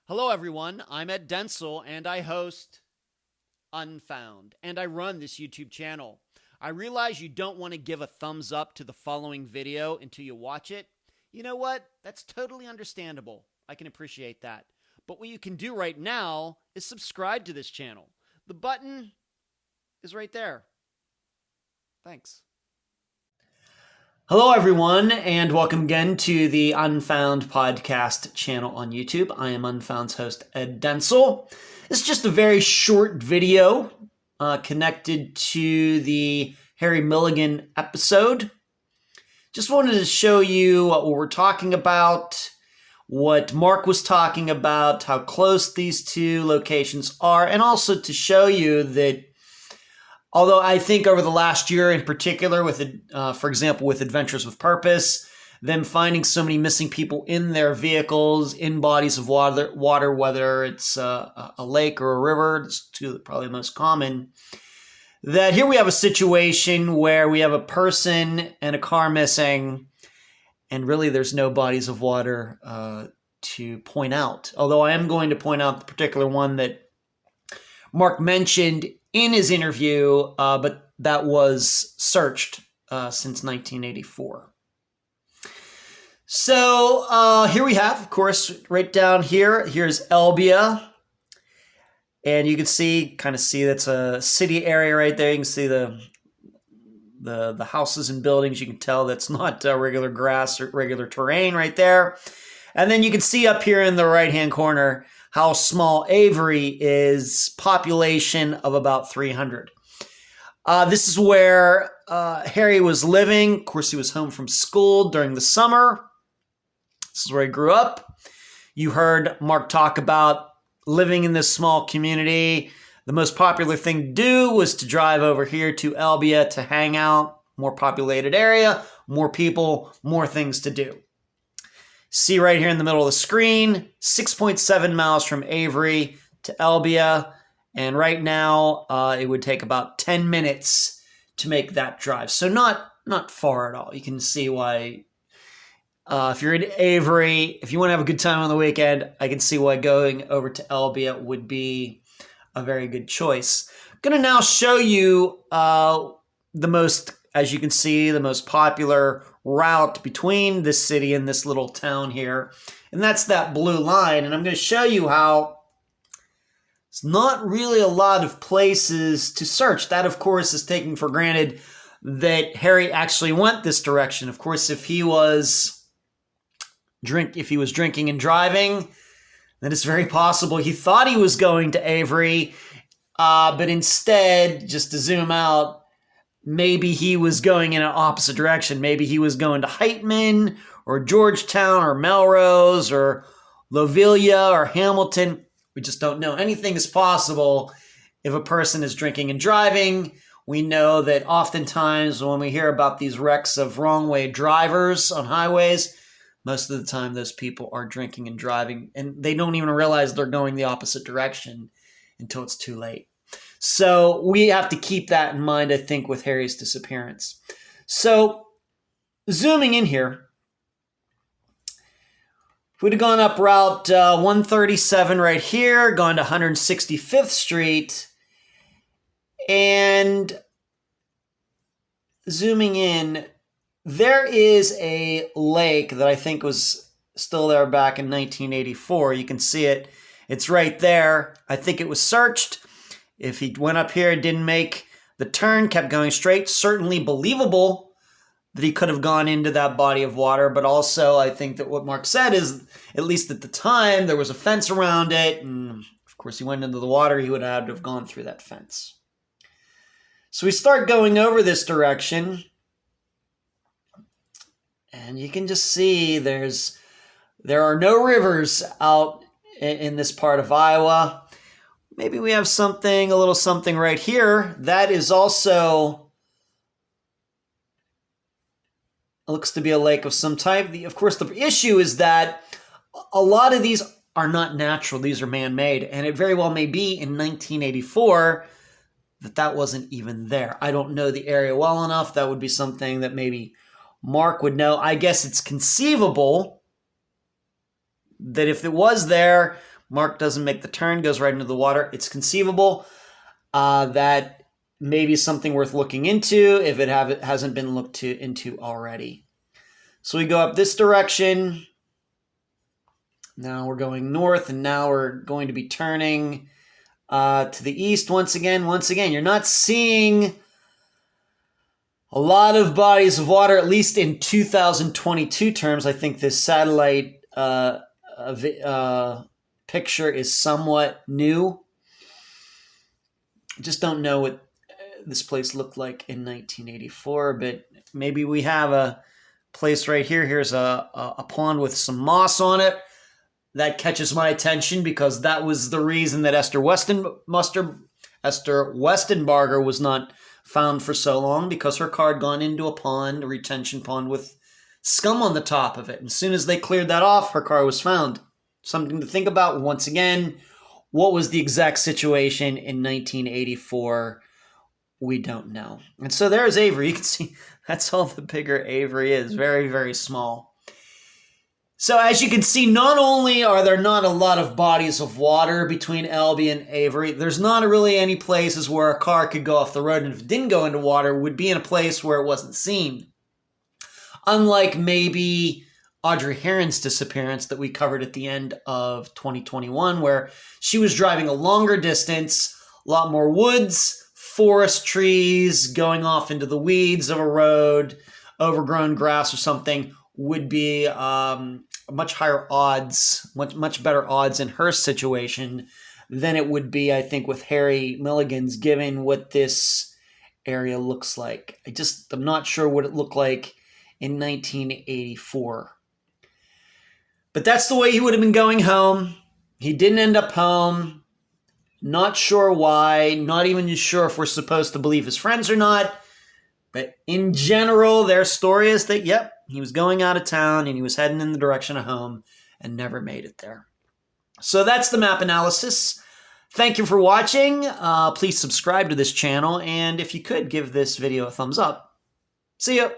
Hello, everyone. I'm Ed Densel, and I host Unfound, and I run this YouTube channel. I realize you don't want to give a thumbs up to the following video until you watch it. You know what? That's totally understandable. I can appreciate that. But what you can do right now is subscribe to this channel. The button is right there. Thanks. Hello, everyone, and welcome again to the Unfound podcast channel on YouTube. I am Unfound's host, Ed Densel. This is just a very short video connected to the Harry Milligan episode. Just wanted to show you what we're talking about, what Mark was talking about, how close these two locations are, and also to show you that although I think over the last year in particular, for example, with Adventures with Purpose, them finding so many missing people in their vehicles, in bodies of water whether it's a lake or a river, it's two probably the most common, that here we have a situation where we have a person and a car missing, and really there's no bodies of water to point out. Although I am going to point out the particular one that Mark mentioned in his interview, but that was searched since 1984. So here we have, of course, right down here, here's Elbia. And you can kind of see that's a city area right there. You can see the houses and buildings. You can tell that's not regular grass or regular terrain right there. And then you can see up here in the right-hand corner how small Avery is, population of about 300. This is where Harry was living. Of course, he was home from school during the summer. This is where he grew up. You heard Mark talk about living in this small community. The most popular thing to do was to drive over here to Elbia to hang out. More populated area, more people, more things to do. See right here in the middle of the screen, 6.7 miles from Avery to Elbia. And right now, it would take about 10 minutes to make that drive. So not far at all. You can see why, if you're in Avery, if you want to have a good time on the weekend, I can see why going over to Elbia would be a very good choice. I'm going to now show you as you can see, the most popular route between this city and this little town here. And that's that blue line. And I'm going to show you how it's not really a lot of places to search. That, of course, is taking for granted that Harry actually went this direction. Of course, if he was drinking and driving, then it's very possible he thought he was going to Avery, but instead, just to zoom out, maybe he was going in an opposite direction. Maybe he was going to Heightman or Georgetown or Melrose or Lovelia or Hamilton. We just don't know. Anything is possible if a person is drinking and driving. We know that oftentimes when we hear about these wrecks of wrong-way drivers on highways, most of the time those people are drinking and driving, and they don't even realize they're going the opposite direction until it's too late. So we have to keep that in mind, I think, with Harry's disappearance. So zooming in here, if we'd have gone up Route 137 right here, gone to 165th Street, and zooming in, there is a lake that I think was still there back in 1984. You can see it. It's right there. I think it was searched. If he went up here and didn't make the turn, kept going straight, certainly believable that he could have gone into that body of water. But also, I think that what Mark said is, at least at the time, there was a fence around it. And of course, he went into the water. He would have had to have gone through that fence. So we start going over this direction. And you can just see there are no rivers out in this part of Iowa. Maybe we have a little something right here. That is also, looks to be a lake of some type. Of course, the issue is that a lot of these are not natural. These are man-made. And it very well may be in 1984 that wasn't even there. I don't know the area well enough. That would be something that maybe Mark would know. I guess it's conceivable that if it was there, Mark doesn't make the turn, goes right into the water. It's conceivable that maybe something worth looking into if it hasn't been looked into already. So we go up this direction. Now we're going north, and now we're going to be turning to the east once again. Once again, you're not seeing a lot of bodies of water, at least in 2022 terms. I think this satellite picture is somewhat new. Just don't know what this place looked like in 1984, but maybe we have a place right here. Here's a pond with some moss on it. That catches my attention because that was the reason that Esther Westenbarger was not found for so long, because her car had gone into a pond, a retention pond with scum on the top of it. And as soon as they cleared that off, her car was found. Something to think about. Once again, what was the exact situation in 1984? We don't know. And so there's Avery. You can see that's all the bigger Avery is. Very, very small. So as you can see, not only are there not a lot of bodies of water between Elby and Avery, there's not really any places where a car could go off the road, and if it didn't go into water, it would be in a place where it wasn't seen. Unlike maybe Audrey Herron's disappearance that we covered at the end of 2021, where she was driving a longer distance, a lot more woods, forest trees, going off into the weeds of a road, overgrown grass or something, would be much higher odds, much better odds in her situation than it would be, I think, with Harry Milligan's, given what this area looks like. I'm not sure what it looked like in 1984. But that's the way he would have been going home. He didn't end up home. Not sure why. Not even sure if we're supposed to believe his friends or not. But in general, their story is that, yep, he was going out of town and he was heading in the direction of home and never made it there. So that's the map analysis. Thank you for watching. Please subscribe to this channel. And if you could, give this video a thumbs up. See ya.